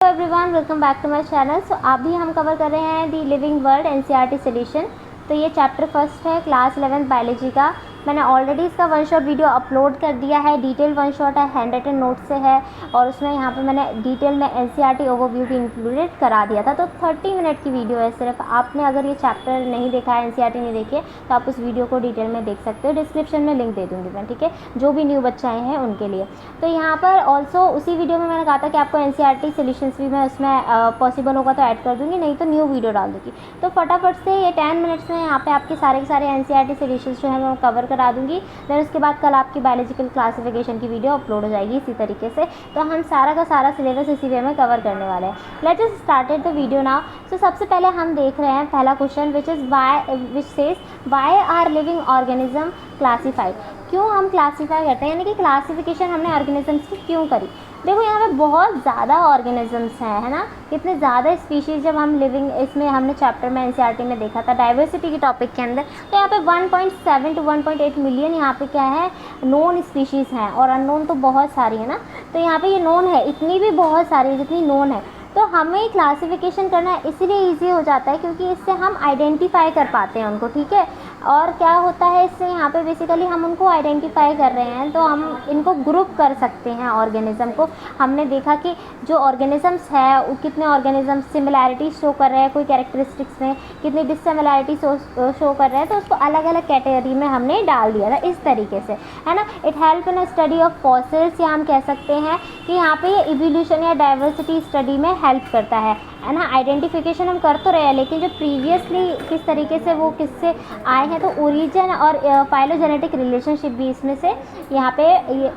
Everyone, welcome back to my channel. So अभी हम cover कर रहे हैं the living world NCERT solution. तो ये चैप्टर फर्स्ट है क्लास 11 बायोलॉजी का। मैंने ऑलरेडी इसका वन शॉट वीडियो अपलोड कर दिया है। डिटेल वन शॉट है, हैंड राइटन नोट से है और उसमें यहाँ पे मैंने डिटेल में एनसीईआरटी ओवरव्यू भी इंक्लूडेड करा दिया था। तो 30 मिनट की वीडियो है सिर्फ। आपने अगर ये चैप्टर नहीं देखा है, एनसीईआरटी नहीं देखी है, तो आप उस वीडियो को डिटेल में देख सकते हो। डिस्क्रिप्शन में लिंक दे दूँगी मैं, ठीक है, जो भी न्यू बच्चे आए हैं उनके लिए। तो यहाँ पर ऑल्सो उसी वीडियो में मैंने कहा था कि आपको एनसीईआरटी सॉल्यूशंस भी मैं उसमें पॉसिबल होगा तो ऐड कर दूँगी, नहीं तो न्यू वीडियो डाल दूँगी। तो फटाफट से ये 10 मिनट्स में यहाँ पे आपके सारे के सारे एनसीईआरटी सॉल्यूशंस जो है मैं कवर करा दूँगी। देन उसके बाद कल आपकी बायोलॉजिकल क्लासिफिकेशन की वीडियो अपलोड हो जाएगी इसी तरीके से। तो हम सारा का सारा सिलेबस इसी वे में कवर करने वाले हैं। Let's just started the video now. So सबसे पहले हम देख रहे हैं पहला question which says why are living organism classified. क्यों हम क्लासीफाई करते हैं, यानी कि क्लासिफिकेशन हमने ऑर्गेनिजम्स की क्यों करी। देखो यहाँ पे बहुत ज़्यादा ऑर्गेनिजम्स हैं, है ना, कितने ज़्यादा स्पीशीज़ जब हम लिविंग इसमें हमने चैप्टर में एनसीईआरटी में देखा था डाइवर्सिटी के टॉपिक के अंदर। तो यहाँ पे 1.7 to 1.8 मिलियन यहाँ पे क्या है, नोन स्पीशीज़ हैं और अननोन तो बहुत सारी है ना। तो यहाँ पे ये नोन है, इतनी भी बहुत सारी जितनी नोन है। तो हमें क्लासिफिकेशन करना इसलिए ईजी हो जाता है क्योंकि इससे हम आइडेंटिफाई कर पाते हैं उनको, ठीक है। और क्या होता है इससे, यहाँ पे बेसिकली हम उनको आइडेंटिफाई कर रहे हैं तो हम इनको ग्रुप कर सकते हैं ऑर्गेनिज़म को। हमने देखा कि जो ऑर्गेनिजम्स है कितने ऑर्गेनिजम्स सिमिलैरिटी शो कर रहे हैं कोई कैरेक्टरिस्टिक्स में, कितनी डिससिमिलैरिटी शो कर रहे हैं, तो उसको अलग अलग कैटेगरी में हमने डाल दिया था इस तरीके से, है ना। It help in study of fossils, या हम कह सकते हैं कि यहाँ पे ये इवोल्यूशन या डाइवर्सिटी स्टडी में हेल्प करता है ना। आइडेंटिफिकेशन हम कर तो रहे हैं, लेकिन जो प्रीवियसली किस तरीके से वो किससे आए हैं, तो ओरिजिन और फाइलोजेनेटिक रिलेशनशिप भी इसमें से यहाँ पे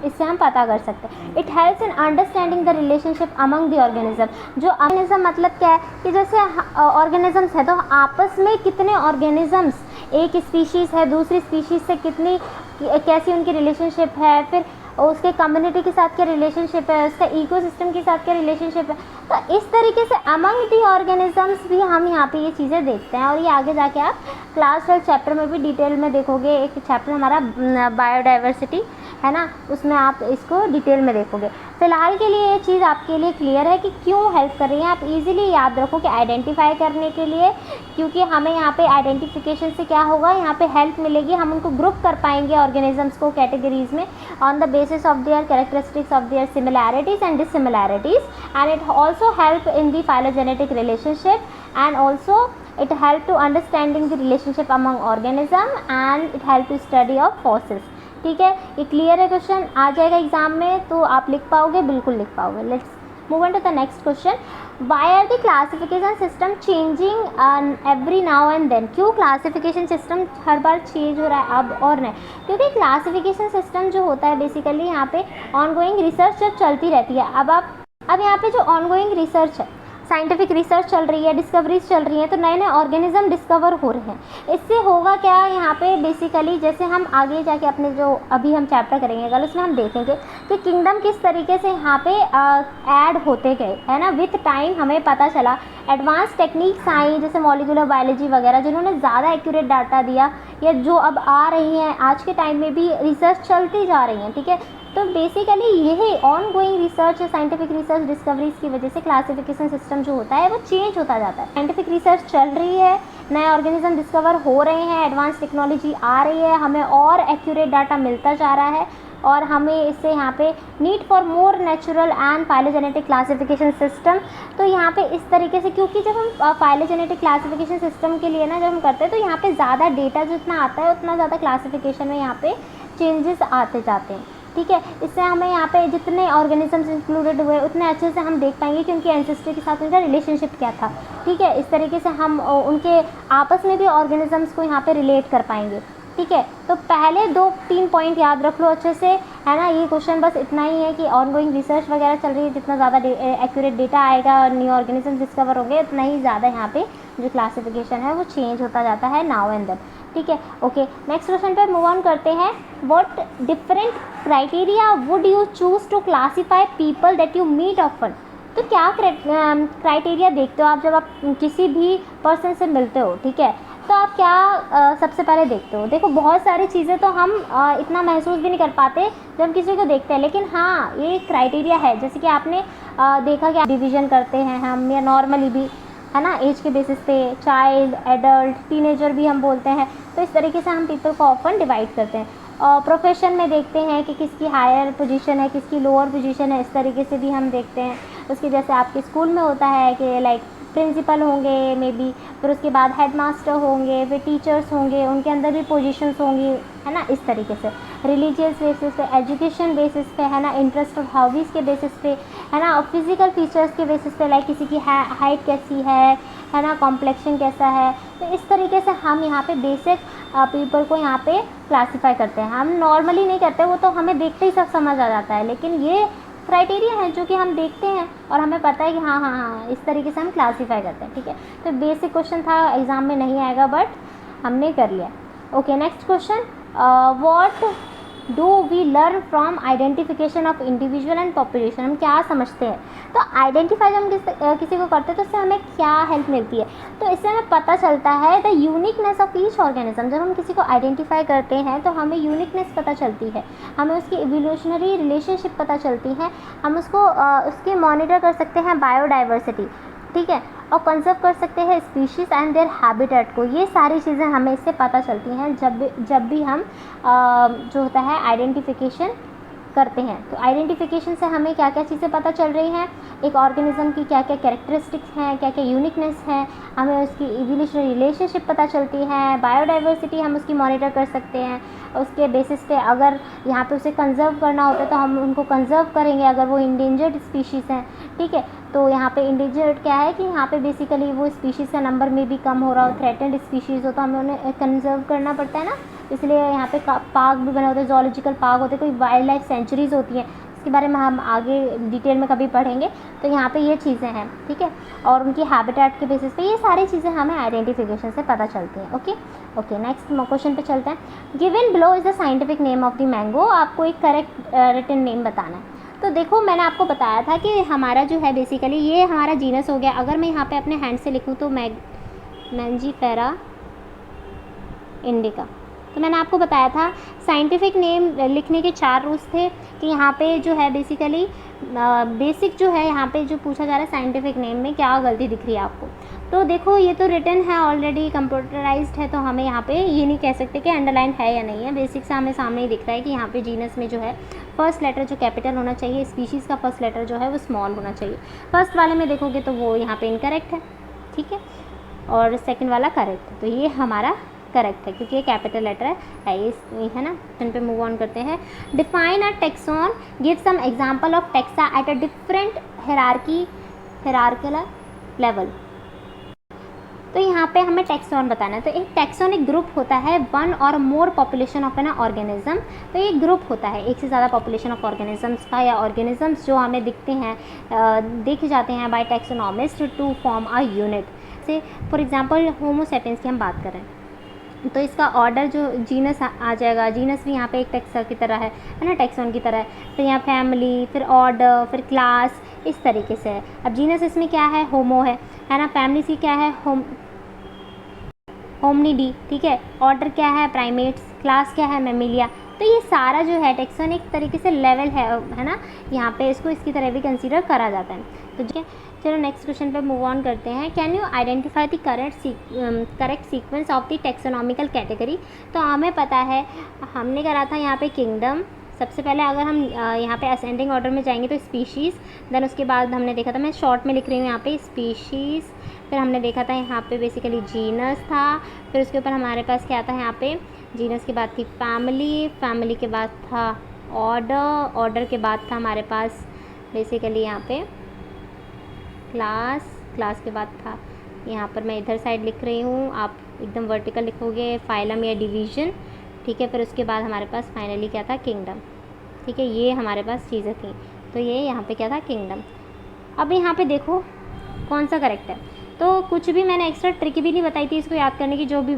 इससे हम पता कर सकते हैं। It helps in understanding the relationship among the organism. जो ऑर्गेनिज्म मतलब क्या है कि जैसे ऑर्गेनिजम्स है तो आपस में कितने ऑर्गेनिजम्स, एक स्पीशीज़ है दूसरी स्पीशीज़ से कितनी कैसी उनकी रिलेशनशिप है, फिर उसके कम्युनिटी के साथ क्या रिलेशनशिप है, उसका इकोसिस्टम के साथ क्या रिलेशनशिप है। तो इस तरीके से अमंग दी ऑर्गेनिजम्स भी हम यहाँ पे ये चीज़ें देखते हैं। और ये आगे जाके आप क्लास 12 चैप्टर में भी डिटेल में देखोगे। एक चैप्टर हमारा बायोडाइवर्सिटी है ना, उसमें आप इसको डिटेल में देखोगे। फ़िलहाल के लिए ये चीज़ आपके लिए क्लियर है कि क्यों हेल्प कर रही है। आप इजीली याद रखो कि आइडेंटिफाई करने के लिए, क्योंकि हमें यहाँ पे आइडेंटिफिकेशन से क्या होगा, यहाँ पे हेल्प मिलेगी, हम उनको ग्रुप कर पाएंगे ऑर्गेनिजम्स को कैटेगरीज में on the basis of their characteristics of their similarities and dissimilarities. And it also help in the phylogenetic relationship and also it help to understanding the relationship among organism and it help to study of fossils। ठीक है, ये clear है। Question आ जाएगा exam में तो आप लिख पाओगे, बिल्कुल लिख पाओगे। Let's move on to the next question. Why are the classification system changing every now and then. क्यों क्लासिफिकेशन सिस्टम हर बार चेंज हो रहा है अब और नहीं, क्योंकि क्लासिफिकेशन सिस्टम जो होता है बेसिकली यहाँ पे ऑनगोइंग रिसर्च जब चलती रहती है। अब यहाँ पे जो ऑनगोइंग रिसर्च है, साइंटिफिक रिसर्च चल रही है, डिस्कवरीज चल रही हैं, तो नए नए ऑर्गेनिज्म डिस्कवर हो रहे हैं। इससे होगा क्या यहाँ पे बेसिकली, जैसे हम आगे जाके अपने जो अभी हम चैप्टर करेंगे कल, उसमें हम देखेंगे कि किंगडम किस तरीके से यहाँ पे ऐड होते गए, है ना। विथ टाइम हमें पता चला एडवांस टेक्निक्स आई जैसे मॉलिक्यूलर बायोलॉजी वगैरह, जिन्होंने ज़्यादा एक्यूरेट डाटा दिया, या जो अब आ रही हैं आज के टाइम में भी रिसर्च चलती जा रही हैं, ठीक है। तो बेसिकली यही on going research, scientific research discoveries की वजह से क्लासिफिकेशन सिस्टम जो होता है वो चेंज होता जाता है। साइंटिफिक रिसर्च चल रही है, नए ऑर्गेनिज्म डिस्कवर हो रहे हैं, एडवांस टेक्नोलॉजी आ रही है, हमें और एक्यूरेट डाटा मिलता जा रहा है और हमें इससे यहाँ पे need for more natural and phylogenetic classification system. तो यहाँ पे इस तरीके से, क्योंकि जब हम फाइलोजेनेटिक क्लासिफिकेशन सिस्टम के लिए ना जब हम करते हैं तो यहाँ पे ज़्यादा डेटा जितना आता है उतना ज़्यादा क्लासिफिकेशन में यहाँ पे चेंजेस आते जाते हैं, ठीक है। इससे हमें यहाँ पे जितने ऑर्गेनिजम्स इंक्लूडेड हुए उतने अच्छे से हम देख पाएंगे कि उनके एंसेस्ट्री के साथ उनका रिलेशनशिप क्या था, ठीक है। इस तरीके से हम उनके आपस में भी ऑर्गेनिजम्स को यहाँ पे रिलेट कर पाएंगे, ठीक है। तो पहले 2-3 पॉइंट याद रख लो अच्छे से, है ना। ये क्वेश्चन बस इतना ही है कि ऑनगोइंग रिसर्च वगैरह चल रही है, जितना ज़्यादा एक्यूरेट डेटा आएगा और न्यू ऑर्गेनिज्म डिस्कवर होंगे उतना ही ज़्यादा यहाँ पे जो क्लासिफिकेशन है वो चेंज होता जाता है नाउ एंड देन, ठीक है। ओके, नेक्स्ट क्वेश्चन पे मूव ऑन करते हैं। What different criteria would you choose to classify people that you meet often. तो क्या क्राइटेरिया देखते हो आप जब आप किसी भी पर्सन से मिलते हो, ठीक है। तो आप क्या सबसे पहले देखते हो, देखो बहुत सारी चीज़ें तो हम इतना महसूस भी नहीं कर पाते जब हम किसी को देखते हैं, लेकिन हाँ ये क्राइटेरिया है। जैसे कि आपने देखा कि डिवीज़न करते हैं हम, या नॉर्मली भी, है ना, एज के बेसिस पे चाइल्ड, एडल्ट, टीनेजर भी हम बोलते हैं। तो इस तरीके से हम पीपल को ऑफन डिवाइड करते हैं। और प्रोफेशन में देखते हैं कि किसकी हायर पोजीशन है, किसकी लोअर पोजीशन है, इस तरीके से भी हम देखते हैं। उसके जैसे आपके स्कूल में होता है कि लाइक प्रिंसिपल होंगे मे बी, फिर उसके बाद हेडमास्टर होंगे, फिर टीचर्स होंगे, उनके अंदर भी पोजीशंस होंगी, है ना, इस तरीके से। रिलीजियस बेसिस पे, एजुकेशन बेसिस पे, है ना, इंटरेस्ट और हॉबीज़ के बेसिस पे, है ना, और फिजिकल फीचर्स के बेसिस पे, लाइक किसी की हाइट कैसी है ना, कॉम्प्लेक्शन कैसा है। तो इस तरीके से हम यहाँ पे बेसिक पीपल को यहाँ पे क्लासीफाई करते हैं। हम नॉर्मली नहीं करते, वो तो हमें देखते ही सब समझ आ जाता है, लेकिन ये क्राइटेरिया है जो कि हम देखते हैं और हमें पता है कि हाँ हाँ हाँ इस तरीके से हम क्लासीफाई करते हैं, ठीक है। तो बेसिक क्वेश्चन था, एग्ज़ाम में नहीं आएगा बट हमने कर लिया। Okay, next question, what do we learn from identification of individual and population. हम क्या समझते हैं, तो आइडेंटिफाई जब हम किसी को करते हैं तो इससे हमें क्या हेल्प मिलती है, तो इससे हमें पता चलता है the uniqueness of each organism. जब हम किसी को आइडेंटिफाई करते हैं तो हमें यूनिकनेस पता चलती है, हमें उसकी इवोल्यूशनरी रिलेशनशिप पता चलती है, हम उसको उसके मॉनिटर कर सकते हैं बायोडाइवर्सिटी, ठीक है, और कंजर्व कर सकते हैं स्पीशीज़ एंड देयर हैबिटेट को। ये सारी चीज़ें हमें इससे पता चलती हैं जब भी हम जो होता है आइडेंटिफिकेशन करते हैं। तो आइडेंटिफिकेशन से हमें क्या क्या चीज़ें पता चल रही हैं, एक ऑर्गेनिज्म की क्या क्या कैरेक्टरिस्टिक्स हैं, क्या क्या यूनिकनेस है, हमें उसकी इवोल्यूशनरी रिलेशनशिप पता चलती है, बायोडाइवर्सिटी हम उसकी मॉनिटर कर सकते हैं। उसके बेसिस पे अगर यहाँ पे उसे कंजर्व करना होता है तो हम उनको कंजर्व करेंगे अगर वो इंडेंजर्ड स्पीशीज़ हैं, ठीक है। तो यहाँ पे इंडेंजर्ड क्या है कि यहाँ पे बेसिकली वो स्पीशीज़ का नंबर में भी कम हो रहा हो, थ्रेटेंड स्पीशीज़ हो तो हमें उन्हें कंजर्व करना पड़ता है ना, इसलिए यहाँ पे पार्क भी बने होते हैं, जूलॉजिकल पार्क होते हैं, कोई वाइल्ड लाइफ सेंचुरीज़ होती हैं, इसके बारे में हम आगे डिटेल में कभी पढ़ेंगे। तो यहाँ पे ये चीज़ें हैं, ठीक है, और उनकी हैबिटेट के बेसिस पे ये सारी चीज़ें हमें आइडेंटिफिकेशन से पता चलती हैं। ओके ओके, नेक्स्ट क्वेश्चन पे चलते हैं। Given below is the scientific name of the mango. आपको एक करेक्ट रिटन नेम बताना है। तो देखो मैंने आपको बताया था कि हमारा जो है बेसिकली ये हमारा जीनस हो गया। अगर मैं यहाँ पे अपने हैंड से लिखूँ तो मैंजीफेरा इंडिका। तो मैंने आपको बताया था साइंटिफिक नेम लिखने के 4 रूल्स थे कि यहाँ पे जो है बेसिकली बेसिक जो है यहाँ पे जो पूछा जा रहा है साइंटिफिक नेम में क्या गलती दिख रही है आपको। तो देखो ये तो रिटन है ऑलरेडी, कंप्यूटराइज्ड है, तो हमें यहाँ पे ये नहीं कह सकते कि अंडरलाइन है या नहीं है। बेसिक से हमें सामने ही दिख रहा है कि यहाँ पे जीनस में जो है फर्स्ट लेटर जो कैपिटल होना चाहिए, स्पीशीज़ का फर्स्ट लेटर जो है वो स्मॉल होना चाहिए। फर्स्ट वाले में देखोगे तो वो यहाँ पे इनकरेक्ट है, ठीक है, और सेकेंड वाला करेक्ट है। तो ये हमारा करेक्ट है क्योंकि ये कैपिटल लेटर है है ना। इन पे मूव ऑन करते हैं। Define a taxon, give some example of taxa at a different hierarchical level. तो यहाँ पे हमें टेक्सॉन बताना है। तो एक टेक्सॉन एक ग्रुप होता है, वन और more population of an organism. तो ये ग्रुप होता है एक से ज़्यादा पॉपुलेशन ऑफ ऑर्गेनिजम्स का, या ऑर्गेनिजम्स जो हमें दिखते हैं देखे जाते हैं by taxonomist to form a unit. से फॉर एग्जांपल होमो सेपियंस की हम बात करें तो इसका ऑर्डर जो जीनस आ जाएगा, जीनस भी यहाँ पे एक टेक्सा की तरह है ना, टेक्सॉन की तरह है। फिर यहाँ फैमिली, फिर ऑर्डर, फिर क्लास, इस तरीके से है। अब जीनस इसमें क्या है, होमो है ना। फैमिली की क्या है, होमनिडी, ठीक है। ऑर्डर क्या है, प्राइमेट्स। क्लास क्या है, मैमिलिया। तो ये सारा जो है टेक्सॉन एक तरीके से लेवल है ना, यहाँ पे इसको इसकी तरह भी कंसीडर करा जाता है। तो ठीक है, चलो नेक्स्ट क्वेश्चन पे मूव ऑन करते हैं। Can you identify the correct sequence of the taxonomical category. तो हमें पता है, हमने करा था यहाँ पे किंगडम। सबसे पहले अगर हम यहाँ पे असेंडिंग ऑर्डर में जाएंगे तो स्पीशीज़, देन उसके बाद हमने देखा था, मैं शॉर्ट में लिख रही हूँ यहाँ पे, स्पीशीज़। फिर हमने देखा था यहाँ पे बेसिकली जीनस था। फिर उसके ऊपर हमारे पास क्या था, यहाँ पे जीनस के बाद थी फैमिली, फैमिली के बाद था ऑर्डर, ऑर्डर के बाद था हमारे पास बेसिकली यहाँ पे क्लास, क्लास के बाद था यहाँ पर मैं इधर साइड लिख रही हूँ, आप एकदम वर्टिकल लिखोगे फाइलम या डिवीज़न, ठीक है। फिर उसके बाद हमारे पास फाइनली क्या था, किंगडम, ठीक है। ये हमारे पास चीज़ें थी, तो ये यहाँ पे क्या था, किंगडम। अब यहाँ पे देखो कौन सा करेक्ट है। तो कुछ भी मैंने एक्स्ट्रा ट्रिक भी नहीं बताई थी इसको याद करने की, जो भी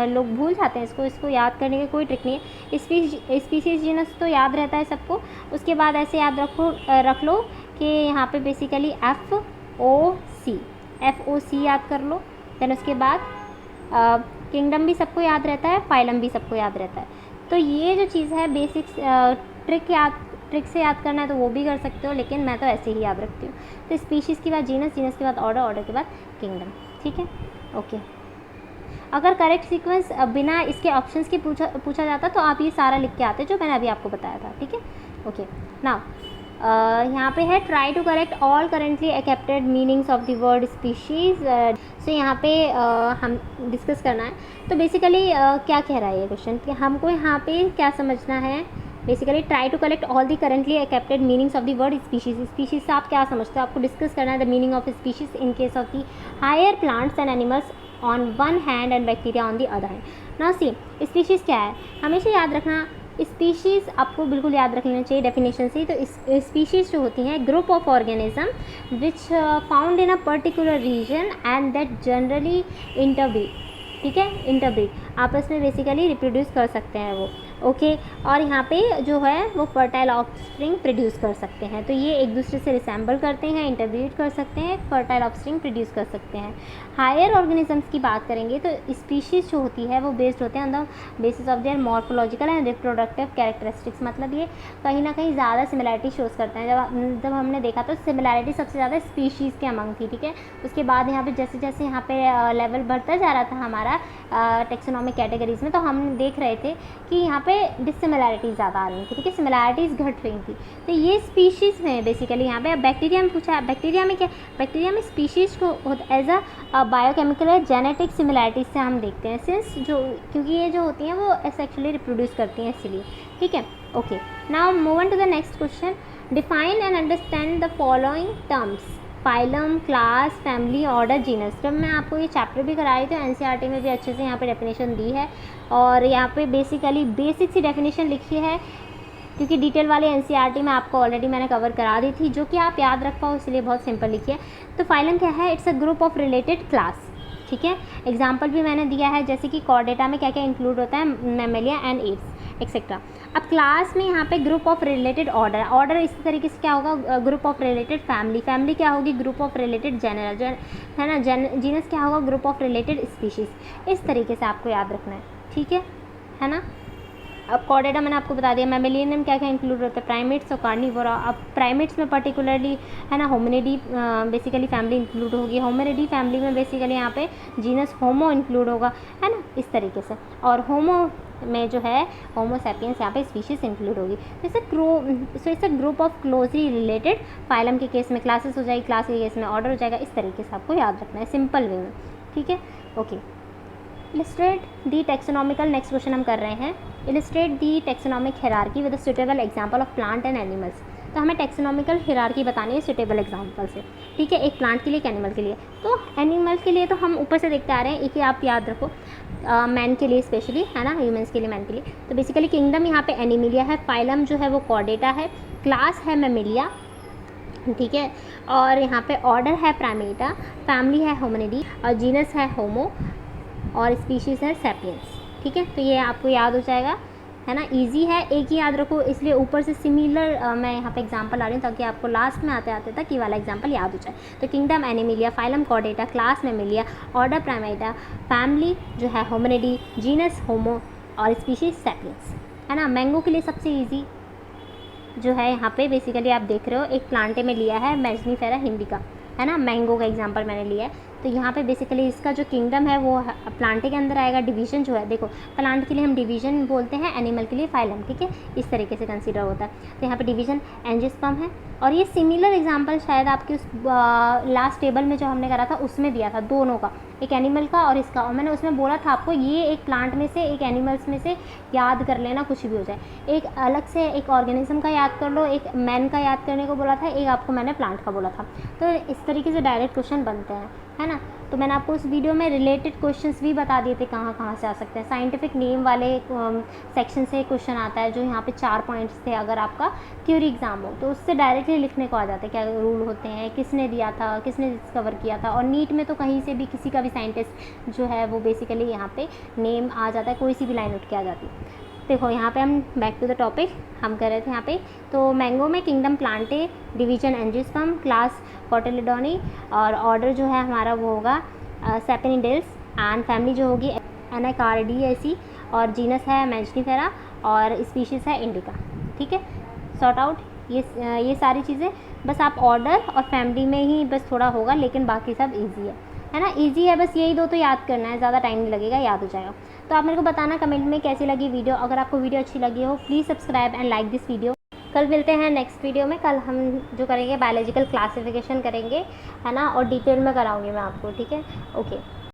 लोग भूल जाते हैं इसको याद करने की कोई ट्रिक नहीं है। स्पीशीज़ जीनस तो याद रहता है सबको। उसके बाद ऐसे याद रख लो कि यहाँ पे बेसिकली FOC याद कर लो। देन उसके बाद किंगडम भी सबको याद रहता है, फाइलम भी सबको याद रहता है। तो ये जो चीज़ है बेसिक्स ट्रिक से याद करना है तो वो भी कर सकते हो, लेकिन मैं तो ऐसे ही याद रखती हूँ। तो स्पीशीज़ के बाद जीनस, जीनस के बाद ऑर्डर, ऑर्डर के बाद किंगडम। ठीक है, ओके। अगर करेक्ट सीक्वेंस बिना इसके ऑप्शंस के पूछा जाता तो आप ये सारा लिख के आते जो मैंने अभी आपको बताया था। ठीक है, ओके। नाउ यहाँ पे है try to correct all currently accepted meanings of the word species. So यहाँ पे हम डिस्कस करना है। तो बेसिकली क्या कह रहा है ये क्वेश्चन कि हमको यहाँ पे क्या समझना है। Basically try to collect all the currently accepted meanings of the word species. Species से आप क्या समझते हो, आपको डिस्कस करना है the meaning of species in case of the higher plants and animals on one hand and bacteria on the other hand. Now see species क्या है, हमेशा याद रखना स्पीशीज़ आपको बिल्कुल याद रख लेना चाहिए डेफिनेशन से। तो स्पीशीज़ जो होती हैं group of organism which found in a particular region and that generally interbreed. ठीक है, इंटरब्रीड आपस में बेसिकली रिप्रोड्यूस कर सकते हैं वो, ओके। और यहाँ पे जो है वो फर्टाइल ऑफस्प्रिंग प्रोड्यूस कर सकते हैं। तो ये एक दूसरे से रिसेंबल करते हैं, इंटरब्रीड कर सकते हैं, फर्टाइल ऑफस्प्रिंग प्रोड्यूस कर सकते हैं। हायर ऑर्गेनिजम्स की बात करेंगे तो स्पीशीज़ जो होती है वो बेस्ड होते हैं on the basis of there morphological and reproductive characteristics. मतलब ये कहीं ना कहीं ज़्यादा सिमिलैरिटी शोज़ करते हैं। जब हमने देखा तो सिमिलैरिटी सबसे ज़्यादा स्पीशीज़ के अमंग थी। ठीक है, उसके बाद यहाँ पे जैसे जैसे यहाँ पे लेवल बढ़ता जा रहा था हमारा टेक्सोनॉमिक कैटेगरीज में, तो हम देख रहे थे कि यहाँ पे डिससिमिलैरिटीज़ ज़्यादा आ रही थी। ठीक है, सिमिलैरिटीज़ घट रही थी। तो ये स्पीशीज़ में बेसिकली यहाँ पे बैक्टीरिया में पूछा है। बैक्टीरिया में क्या, बैक्टीरिया में स्पीशीज़ को एज अ बायोकेमिकल या जेनेटिक सिमिलैरिटीज़ से हम देखते हैं सिंस जो, क्योंकि ये जो होती हैं वो एसेक्सुअली रिप्रोड्यूस करती हैं इसीलिए। ठीक है, okay. Now move on to the next question. Define and understand the following terms phylum, class, family, order, genus. जब मैं आपको ये चैप्टर भी करा रही थी एनसीईआरटी में भी अच्छे से यहाँ पे डेफिनेशन दी है और यहाँ पे बेसिकली बेसिक सी डेफिनेशन लिखी है, क्योंकि डिटेल वाले एनसीईआरटी में आपको ऑलरेडी मैंने कवर करा दी थी, जो कि आप याद रख पाओ इसलिए बहुत सिंपल लिखी है। तो फाइलम क्या है, it's a group of related class. ठीक है, एग्जाम्पल भी मैंने दिया है जैसे कि कॉर्डेटा में क्या क्या इंक्लूड होता है, मैमेलिया एंड एप्स एक्सेट्रा। अब क्लास में यहाँ पे group of related order, order इस तरीके से क्या होगा, group of related family, family क्या होगी, ग्रुप ऑफ रिलेटेड जनरल, है ना, जीनस क्या होगा, ग्रुप ऑफ रिलेटेड स्पीशीज़। इस तरीके से आपको याद रखना है। ठीक है ना। अब कॉर्डेटा मैंने आपको बता दिया। मैमेलियन में क्या क्या इंक्लूड होता है, प्राइमेट्स और कार्निवोरा। अब प्राइमेट्स में पर्टिकुलरली है ना होमिनिडी बेसिकली फैमिली इंक्लूड होगी। होमिनिडी फैमिली में बेसिकली यहाँ पे जीनस होमो इंक्लूड होगा, है ना, इस तरीके से। और होमो में जो है होमो सैपियंस यहाँ पे स्पीशीज़ इंक्लूड होगी। So it's a group of closely related. Phylum के केस में क्लासेस हो जाएगी, क्लास के केस में ऑर्डर हो जाएगा। इस तरीके से आपको याद रखना है सिंपल वे में। ठीक है, ओके। इलिस्ट्रेट दी टेक्सोनॉमिकल, नेक्स्ट क्वेश्चन हम कर रहे हैं। Illustrate the taxonomic hierarchy with a suitable example of plant and animals. तो हमें टेक्सोनॉमिकल हिरार्की बतानी है सुटेबल एग्जांपल से। ठीक है, एक प्लांट के लिए, एक एनिमल के लिए। तो एनिमल के लिए तो हम ऊपर से देखते आ रहे हैं, एक ही आप याद रखो, मैन के लिए स्पेशली, है ना, ह्यूमंस के लिए, मैन के लिए। तो बेसिकली किंगडम यहाँ पे एनिमिलिया है, फाइलम जो है वो कॉर्डेटा है, क्लास है मैमेलिया, ठीक है, और यहाँ पे ऑर्डर है प्राइमेटा, फैमिली है होमिनिडी, और जीनस है होमो, और स्पीशीज़ है सैपियंस। ठीक है, तो ये आपको याद हो जाएगा, है ना, इजी है, एक ही याद रखो। इसलिए ऊपर से सिमिलर मैं यहाँ पे एग्जांपल ला रही हूँ ताकि आपको लास्ट में आते आते तक ये वाला एग्जांपल याद हो जाए। तो kingdom Animalia, phylum Chordata, class Mammalia, order Primata, family जो है होमिनिडी, जीनस होमो, और स्पीशीज़ सैपियंस, है ना। मैंगो के लिए सबसे ईजी जो है यहाँ पे बेसिकली आप देख रहे हो, एक प्लांटे में लिया है मैजनीफेरा इंडिका, है ना, मैंगो का एग्जांपल मैंने लिया है। तो यहाँ पे बेसिकली इसका जो किंगडम है वो प्लांटे के अंदर आएगा। डिवीज़न जो है, देखो प्लांट के लिए हम डिवीज़न बोलते हैं, एनिमल के लिए फाइलम। ठीक है, इस तरीके से कंसीडर होता है। तो यहाँ पे डिवीज़न एंजियोस्पर्म है, और ये सिमिलर एग्जांपल शायद आपके उस लास्ट टेबल में जो हमने करा था उसमें दिया था, दोनों का, एक एनिमल का और इसका। और मैंने उसमें बोला था आपको ये एक प्लांट में से, एक एनिमल्स में से याद कर लेना, कुछ भी हो जाए। एक अलग से एक ऑर्गेनिज्म का याद कर लो, एक मैन का याद करने को बोला था, एक आपको मैंने प्लांट का बोला था। तो इस तरीके से डायरेक्ट क्वेश्चन बनते हैं, है ना। तो मैंने आपको उस वीडियो में रिलेटेड क्वेश्चंस भी बता दिए थे कहाँ कहाँ से आ सकते हैं। साइंटिफिक नेम वाले सेक्शन से क्वेश्चन आता है, जो यहाँ पे 4 पॉइंट्स थे। अगर आपका थ्योरी एग्जाम हो तो उससे डायरेक्टली लिखने को आ जाता है, क्या रूल होते हैं, किसने दिया था, किसने डिस्कवर किया था। और नीट में तो कहीं से भी किसी का भी साइंटिस्ट जो है वो बेसिकली यहाँ पे नेम आ जाता है, कोई सी भी लाइन उठ के आ जाती है। देखो यहाँ पे हम बैक टू द टॉपिक हम कर रहे थे यहाँ पे। तो मैंगो में kingdom plantae, division angiosperm, class cotyledonae, और ऑर्डर जो है हमारा वो होगा सेपेनिडेल्स, एंड फैमिली जो होगी एनाकार्डियेसी, और जीनस है मैंजनीफेरा, और स्पीशीज़ है इंडिका। ठीक है, सॉर्ट आउट ये सारी चीज़ें। बस आप ऑर्डर और फैमिली में ही बस थोड़ा होगा, लेकिन बाकी सब ईजी है ना, ईजी है। बस यही दो तो याद करना है, ज़्यादा टाइम नहीं लगेगा, याद हो जाएगा। तो आप मेरे को बताना कमेंट में कैसी लगी वीडियो। अगर आपको वीडियो अच्छी लगी हो please subscribe and like this video. कल मिलते हैं नेक्स्ट वीडियो में। कल हम जो करेंगे बायोलॉजिकल क्लासिफिकेशन करेंगे, है ना, और डिटेल में कराऊंगी मैं आपको। ठीक है, ओके।